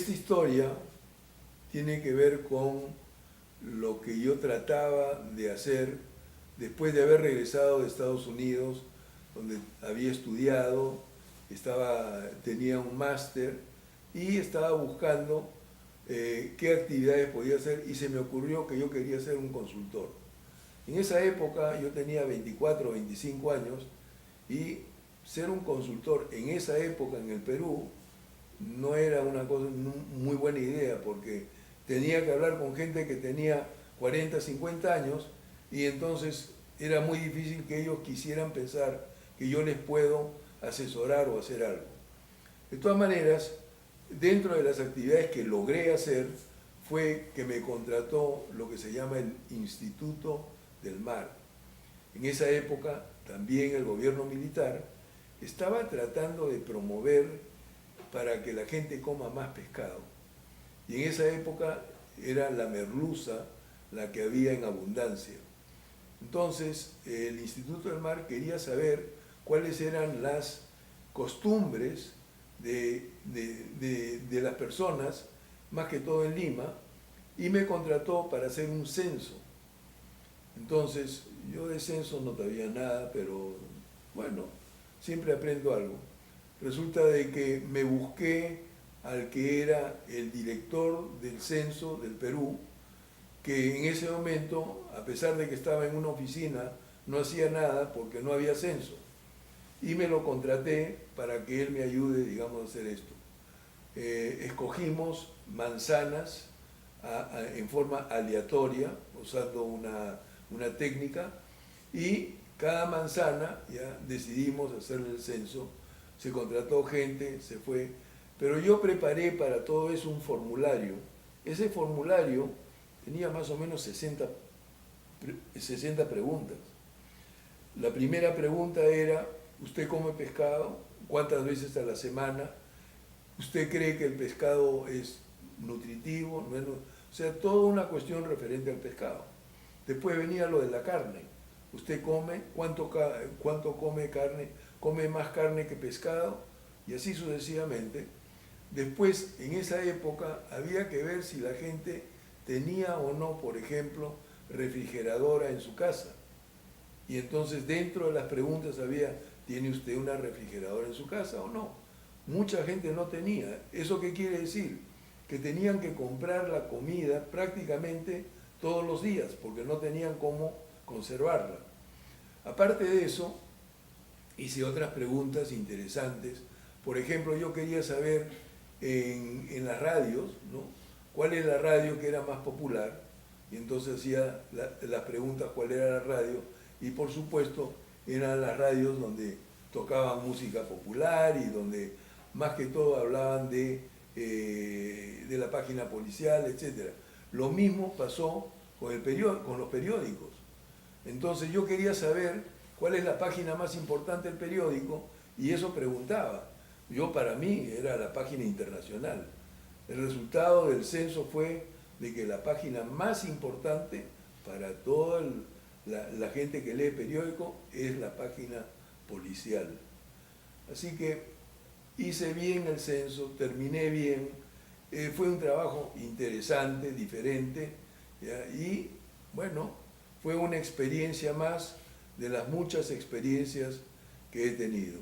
esta historia tiene que ver con lo que yo trataba de hacer después de haber regresado de Estados Unidos, donde había estudiado, tenía un máster y estaba buscando qué actividades podía hacer, y se me ocurrió que yo quería ser un consultor. En esa época yo tenía 24 o 25 años, y ser un consultor en esa época en el Perú no era una cosa muy buena idea, porque tenía que hablar con gente que tenía 40, 50 años, y entonces era muy difícil que ellos quisieran pensar que yo les puedo asesorar o hacer algo. De todas maneras, dentro de las actividades que logré hacer fue que me contrató lo que se llama el Instituto del Mar. En esa época también el gobierno militar estaba tratando de promover para que la gente coma más pescado. Y en esa época era la merluza la que había en abundancia. Entonces, el Instituto del Mar quería saber cuáles eran las costumbres de las personas, más que todo en Lima, y me contrató para hacer un censo. Entonces, yo de censo no sabía nada, pero bueno, siempre aprendo algo. Resulta de que me busqué al que era el director del censo del Perú, que en ese momento, a pesar de que estaba en una oficina, no hacía nada porque no había censo. Y me lo contraté para que él me ayude, digamos, a hacer esto. Escogimos manzanas en forma aleatoria, usando una técnica, y cada manzana ya decidimos hacerle el censo. Se contrató gente, se fue, pero yo preparé para todo eso un formulario. Ese formulario tenía más o menos 60 preguntas. La primera pregunta era: ¿usted come pescado? ¿Cuántas veces a la semana? ¿Usted cree que el pescado es nutritivo? ¿No es? O sea, toda una cuestión referente al pescado. Después venía lo de la carne. ¿Usted come? ¿Cuánto come carne? ¿Come más carne que pescado? Y así sucesivamente. Después, en esa época, había que ver si la gente tenía o no, por ejemplo, refrigeradora en su casa. Y entonces dentro de las preguntas había: ¿tiene usted una refrigeradora en su casa o no? Mucha gente no tenía. ¿Eso qué quiere decir? Que tenían que comprar la comida prácticamente todos los días, porque no tenían cómo conservarla. Aparte de eso, hice otras preguntas interesantes. Por ejemplo, yo quería saber en las radios, ¿no?, cuál es la radio que era más popular, y entonces hacía las preguntas: ¿cuál era la radio? Y por supuesto eran las radios donde tocaban música popular y donde más que todo hablaban de la página policial, etc. Lo mismo pasó con los periódicos. Entonces yo quería saber cuál es la página más importante del periódico, y eso preguntaba. Para mí era la página internacional. El resultado del censo fue de que la página más importante para toda la gente que lee periódico es la página policial. Así que hice bien el censo, terminé bien, fue un trabajo interesante, diferente, ¿ya? Y bueno, fue una experiencia más de las muchas experiencias que he tenido.